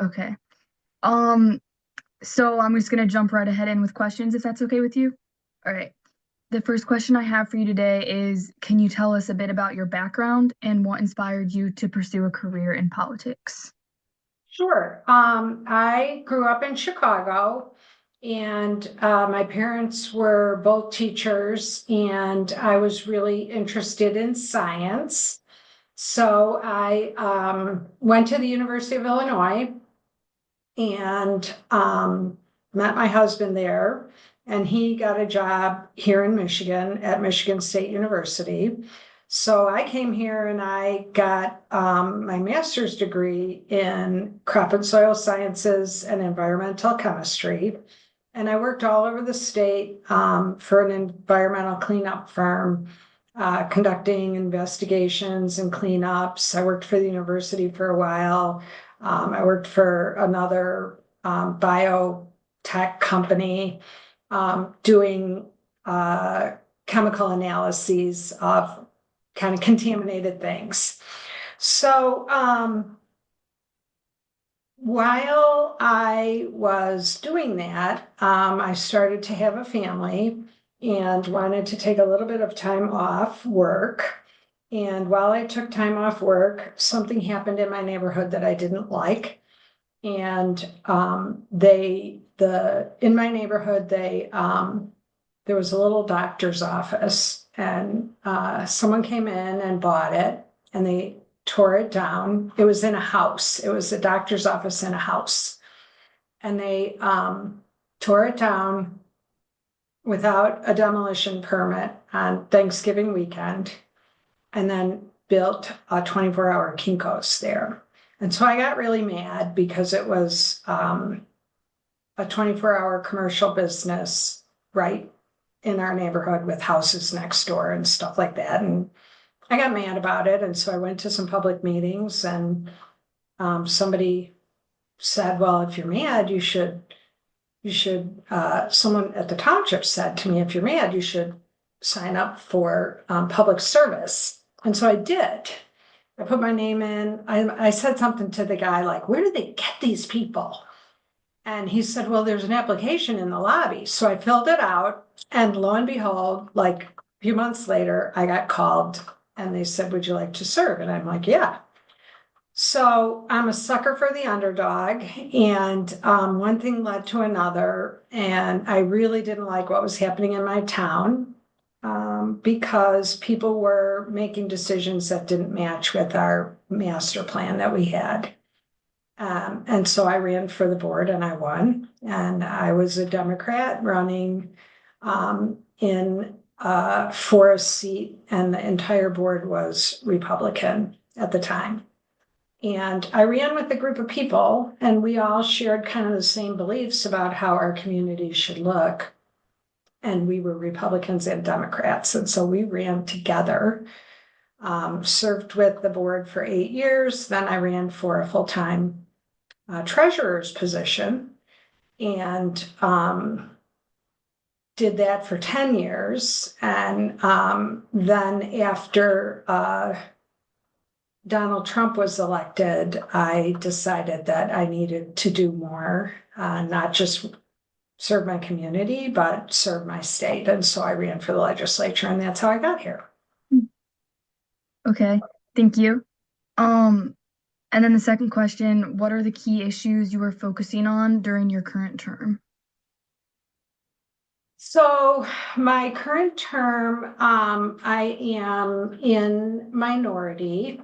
Okay. Um, so I'm just gonna jump right ahead in with questions if that's okay with you. All right. The first question I have for you today is, can you tell us a bit about your background and what inspired you to pursue a career in politics? Sure. I grew up in Chicago, and my parents were both teachers, and I was really interested in science. So I went to the University of Illinois and met my husband there, and he got a job here in Michigan at Michigan State University. So I came here and I got my master's degree in crop and soil sciences and environmental chemistry. And I worked all over the state for an environmental cleanup firm, conducting investigations and cleanups. I worked for the university for a while. I worked for another biotech company doing chemical analyses of kind of contaminated things. So while I was doing that, I started to have a family and wanted to take a little bit of time off work. And while I took time off work, something happened in my neighborhood that I didn't like. And in my neighborhood, there was a little doctor's office, and someone came in and bought it, and they tore it down. It was in a house. It was a doctor's office in a house, and they tore it down without a demolition permit on Thanksgiving weekend, and then built a 24-hour Kinko's there. And so I got really mad because it was a 24-hour commercial business right in our neighborhood with houses next door and stuff like that. And I got mad about it. And so I went to some public meetings, and somebody said, well, if you're mad, someone at the township said to me, if you're mad, you should sign up for public service. And so I did. I put my name in. I said something to the guy like, where do they get these people? And he said, well, there's an application in the lobby. So I filled it out. And lo and behold, like a few months later, I got called and they said, would you like to serve? And I'm like, yeah. So I'm a sucker for the underdog. And one thing led to another. And I really didn't like what was happening in my town, because people were making decisions that didn't match with our master plan that we had. And so I ran for the board and I won. And I was a Democrat running in for a seat, and the entire board was Republican at the time. And I ran with a group of people, and we all shared kind of the same beliefs about how our community should look. And we were Republicans and Democrats. And so we ran together, served with the board for 8 years. Then I ran for a full-time treasurer's position, and did that for 10 years. And then after Donald Trump was elected, I decided that I needed to do more, not just serve my community, but serve my state. And so I ran for the legislature, and that's how I got here. Okay, thank you. Um, and then the second question, what are the key issues you are focusing on during your current term? So my current term, I am in minority,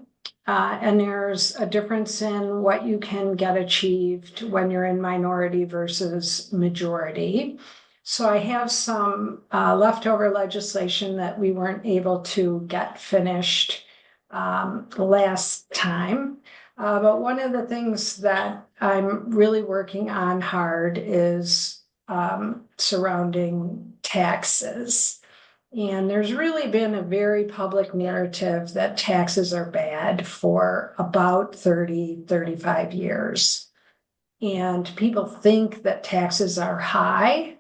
and there's a difference in what you can get achieved when you're in minority versus majority. So I have some leftover legislation that we weren't able to get finished last time. But one of the things that I'm really working on hard is surrounding taxes. And there's really been a very public narrative that taxes are bad for about 30, 35 years. And people think that taxes are high.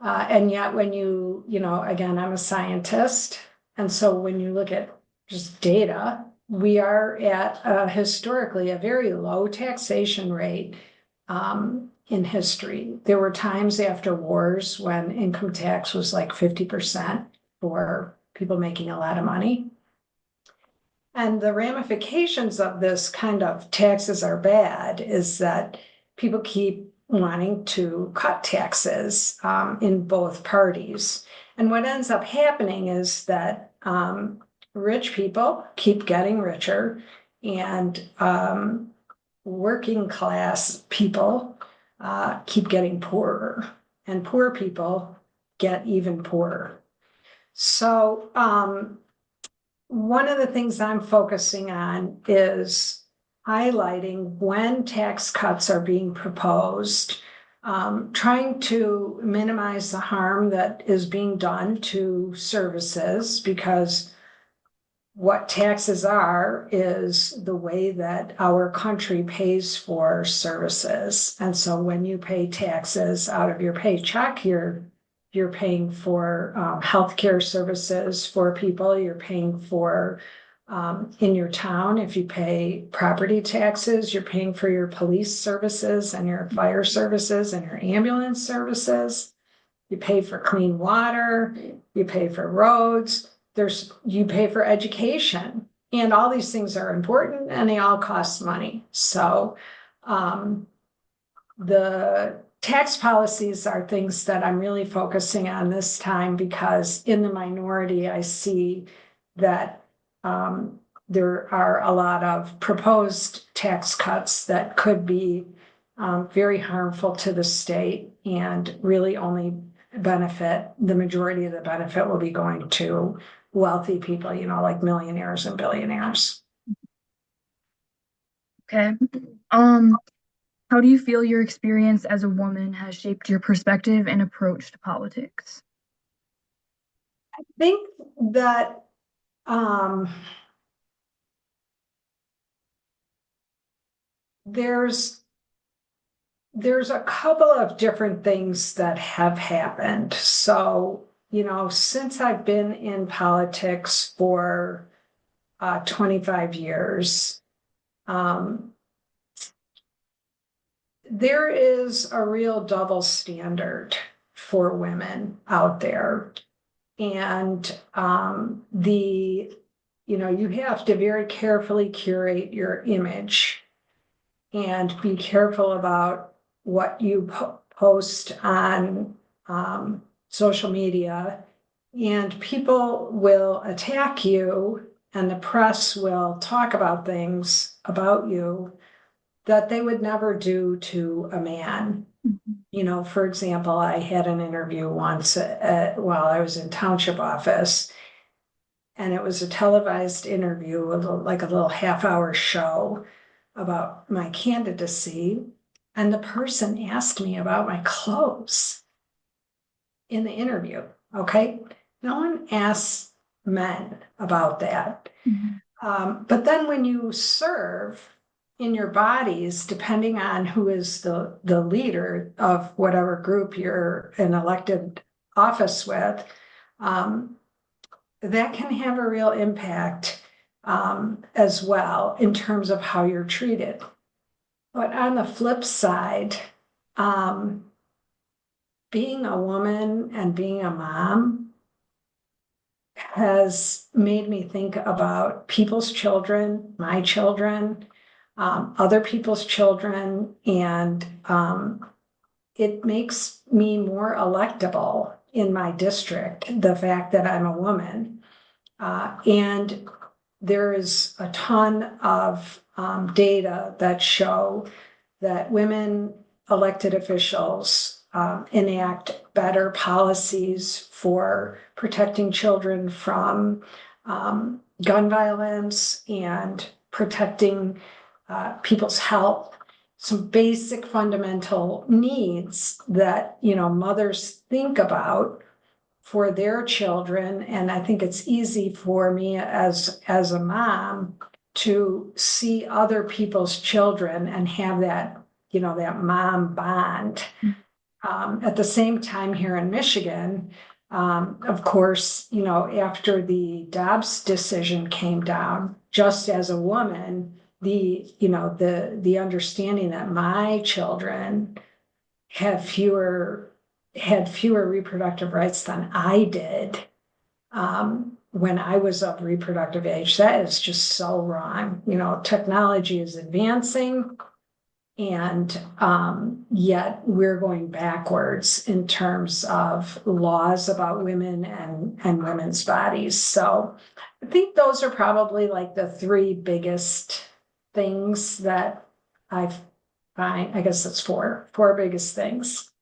And yet when again, I'm a scientist. And so when you look at just data, we are at historically a very low taxation rate in history. There were times after wars when income tax was like 50% for people making a lot of money. And the ramifications of this kind of taxes are bad is that people keep wanting to cut taxes in both parties. And what ends up happening is that rich people keep getting richer and working class people keep getting poorer, and poor people get even poorer. So, one of the things I'm focusing on is highlighting when tax cuts are being proposed, trying to minimize the harm that is being done to services, because what taxes are is the way that our country pays for services. And so when you pay taxes out of your paycheck, you're paying for healthcare services for people. You're paying for in your town. If you pay property taxes, you're paying for your police services and your fire services and your ambulance services. You pay for clean water. You pay for roads. You pay for education, and all these things are important and they all cost money. So the tax policies are things that I'm really focusing on this time, because in the minority, I see that there are a lot of proposed tax cuts that could be very harmful to the state and really only benefit, the majority of the benefit will be going to wealthy people, like millionaires and billionaires. Okay. Um, how do you feel your experience as a woman has shaped your perspective and approach to politics? I think that um, there's a couple of different things that have happened. So, since I've been in politics for 25 years, um, there is a real double standard for women out there. And you have to very carefully curate your image and be careful about what you post on social media. And people will attack you, and the press will talk about things about you that they would never do to a man. For example, I had an interview once while I was in township office, and it was a televised interview, like a little half-hour show about my candidacy. And the person asked me about my clothes in the interview. Okay. No one asks men about that. Mhm. But then when you serve in your bodies, depending on who is the leader of whatever group you're in elected office with, that can have a real impact as well in terms of how you're treated. But on the flip side, being a woman and being a mom has made me think about people's children, my children, other people's children, and it makes me more electable in my district, the fact that I'm a woman. And there is a ton of data that show that women elected officials enact better policies for protecting children from gun violence and protecting people's health, some basic fundamental needs that mothers think about for their children. And I think it's easy for me as a mom to see other people's children and have that mom bond. At the same time, here in Michigan, Of course, after the Dobbs decision came down, just as a woman, the understanding that my children have fewer had fewer reproductive rights than I did when I was of reproductive age. That is just so wrong. Technology is advancing, and yet we're going backwards in terms of laws about women and women's bodies. So I think those are probably like the three biggest things that I find. I guess it's four biggest things.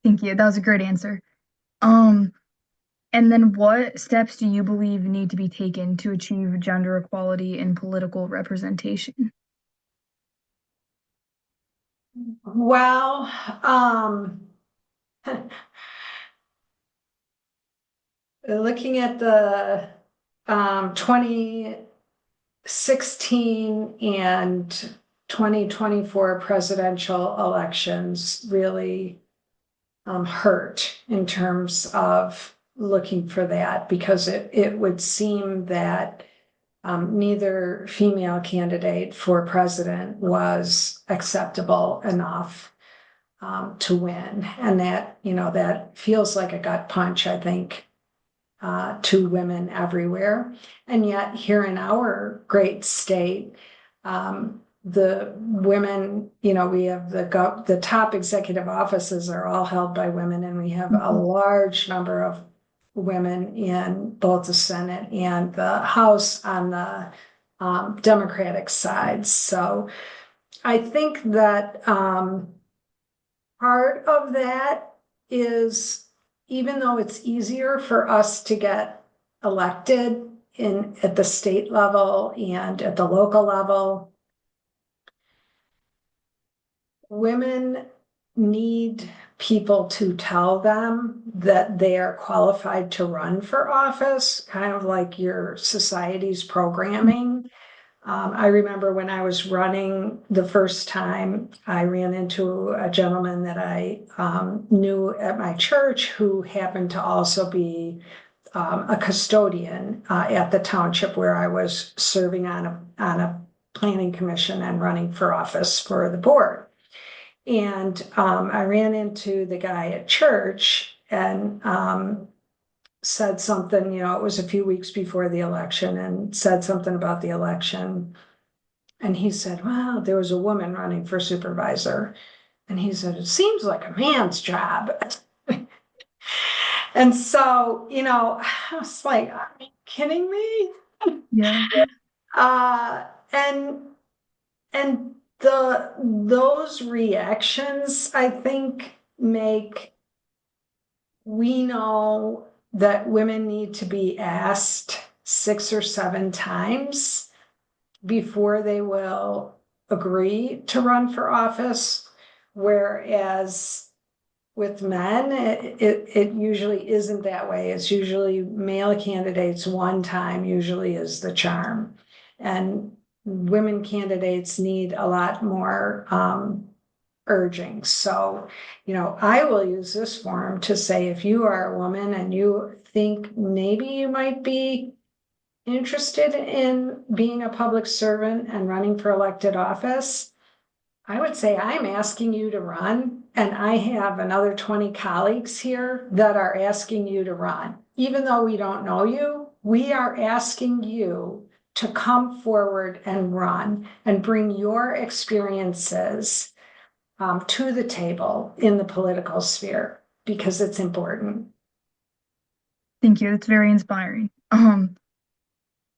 Thank you. That was a great answer. Um, and then what steps do you believe need to be taken to achieve gender equality in political representation? Well, looking at the 2016 and 2024 presidential elections really hurt in terms of looking for that, because it would seem that neither female candidate for president was acceptable enough to win. And that feels like a gut punch, I think, to women everywhere. And yet, here in our great state, the women, we have the top executive offices are all held by women, and we have a Mhm. large number of women in both the Senate and the House on the Democratic side. So I think that part of that is, even though it's easier for us to get elected at the state level and at the local level, women need people to tell them that they are qualified to run for office, kind of like your society's programming. I remember when I was running the first time, I ran into a gentleman that I knew at my church, who happened to also be a custodian at the township where I was serving on a planning commission and running for office for the board. And I ran into the guy at church and said something, it was a few weeks before the election, and said something about the election. And he said, well, there was a woman running for supervisor. And he said, it seems like a man's job. And so, I was like, are you kidding me? Yeah, Uh, and those reactions, I think, we know that women need to be asked 6 or 7 times before they will agree to run for office. Whereas with men, it usually isn't that way. It's usually male candidates one time usually is the charm. And women candidates need a lot more urging. So, I will use this forum to say, if you are a woman and you think maybe you might be interested in being a public servant and running for elected office, I would say I'm asking you to run, and I have another 20 colleagues here that are asking you to run. Even though we don't know you, we are asking you to come forward and run and bring your experiences to the table in the political sphere, because it's important. thank you. That's very inspiring.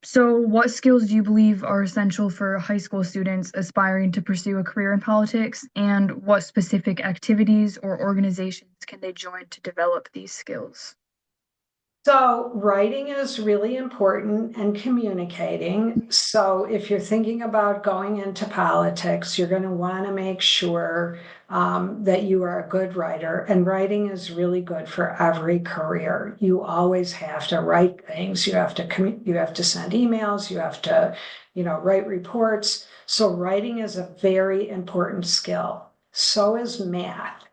So what skills do you believe are essential for high school students aspiring to pursue a career in politics, and what specific activities or organizations can they join to develop these skills? So writing is really important, and communicating. So if you're thinking about going into politics, you're going to want to make sure that you are a good writer. And writing is really good for every career. You always have to write things. You have to send emails. You have to, write reports. So writing is a very important skill. So is math.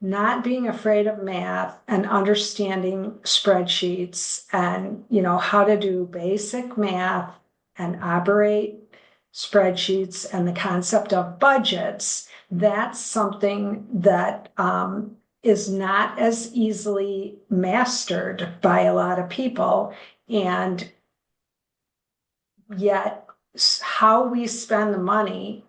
not being afraid of math and understanding spreadsheets and, how to do basic math and operate spreadsheets and the concept of budgets, that's something that is not as easily mastered by a lot of people. And yet, how we spend the money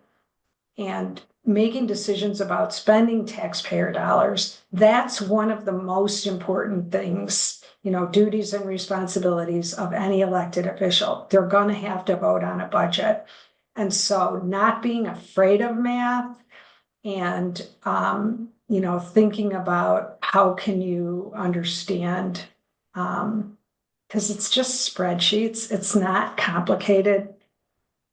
and making decisions about spending taxpayer dollars, that's one of the most important things, duties and responsibilities of any elected official. They're going to have to vote on a budget. And so not being afraid of math and, thinking about how can you understand, because it's just spreadsheets, it's not complicated.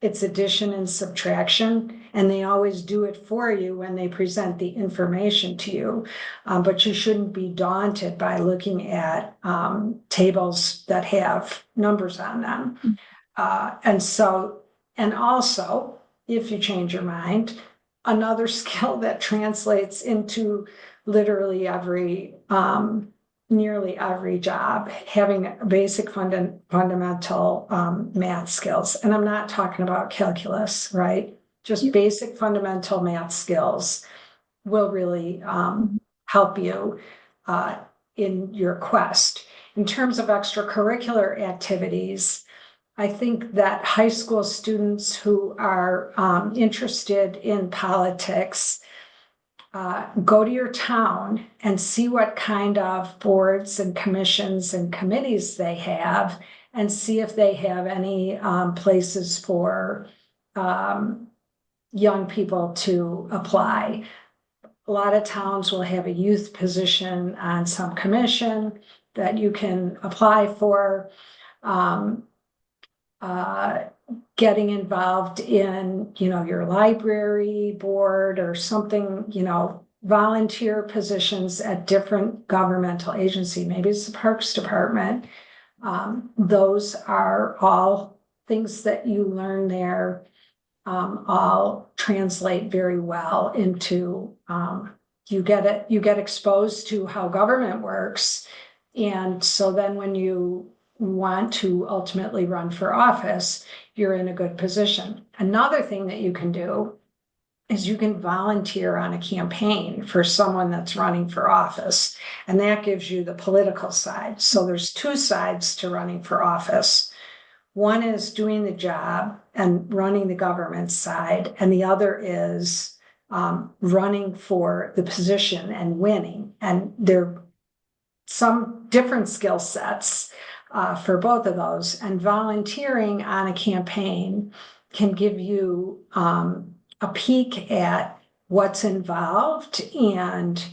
It's addition and subtraction, and they always do it for you when they present the information to you. But you shouldn't be daunted by looking at tables that have numbers on them. And also, if you change your mind, another skill that translates into literally nearly every job, having basic fundamental math skills. And I'm not talking about calculus, right? Just basic fundamental math skills will really help you in your quest. In terms of extracurricular activities, I think that high school students who are interested in politics go to your town and see what kind of boards and commissions and committees they have, and see if they have any places for young people to apply. A lot of towns will have a youth position on some commission that you can apply for. Getting involved in, your library board or something, volunteer positions at different governmental agency, maybe it's the Parks Department. Those are all things that you learn there, all translate very well into, you get exposed to how government works. And so then when you want to ultimately run for office, you're in a good position. Another thing that you can do is you can volunteer on a campaign for someone that's running for office, and that gives you the political side. So there's two sides to running for office. One is doing the job and running the government side, and the other is running for the position and winning. And there are some different skill sets for both of those. And volunteering on a campaign can give you a peek at what's involved. And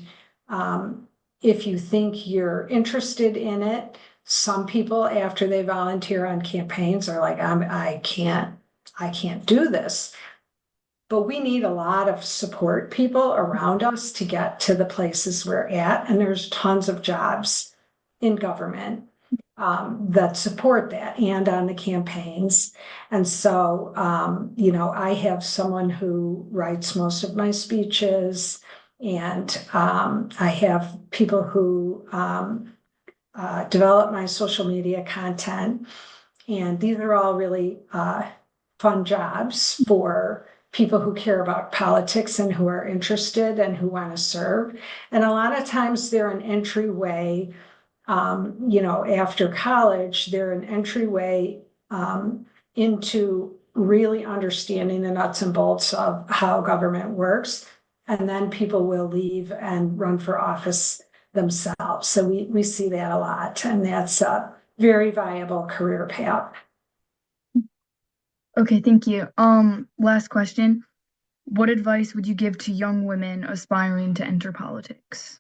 if you think you're interested in it, some people after they volunteer on campaigns are like, I can't do this. But we need a lot of support people around us to get to the places we're at. And there's tons of jobs in government that support that and on the campaigns. And so, I have someone who writes most of my speeches, and I have people who develop my social media content. And these are all really fun jobs for people who care about politics and who are interested and who want to serve. And a lot of times they're an entryway. After college, they're an entryway into really understanding the nuts and bolts of how government works. And then people will leave and run for office themselves. So we see that a lot, and that's a very viable career path. Okay, thank you. Last question. What advice would you give to young women aspiring to enter politics?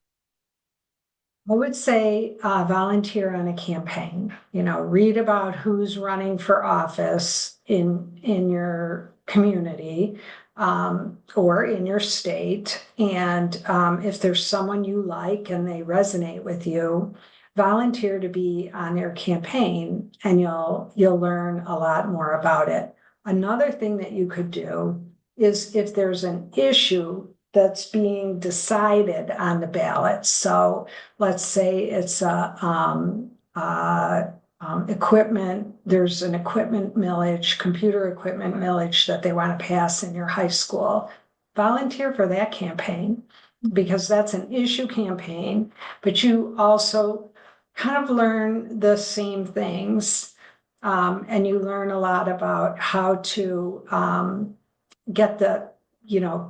I would say volunteer on a campaign. Read about who's running for office in your community or in your state. And if there's someone you like and they resonate with you, volunteer to be on their campaign, and you'll learn a lot more about it. Another thing that you could do is, if there's an issue that's being decided on the ballot. So let's say it's equipment, there's an equipment millage, computer equipment millage that they want to pass in your high school. Volunteer for that campaign because that's an issue campaign, but you also kind of learn the same things. And you learn a lot about how to get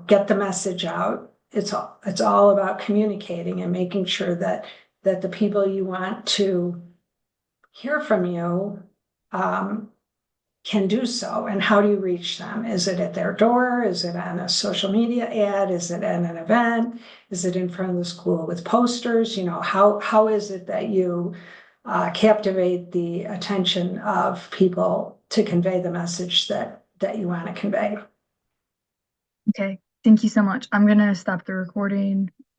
get the message out. It's all about communicating and making sure that the people you want to hear from you um, can do so. And how do you reach them? Is it at their door? Is it on a social media ad? Is it at an event? Is it in front of the school with posters? How is it that you captivate the attention of people to convey the message that you want to convey? Okay, thank you so much. I'm gonna stop the recording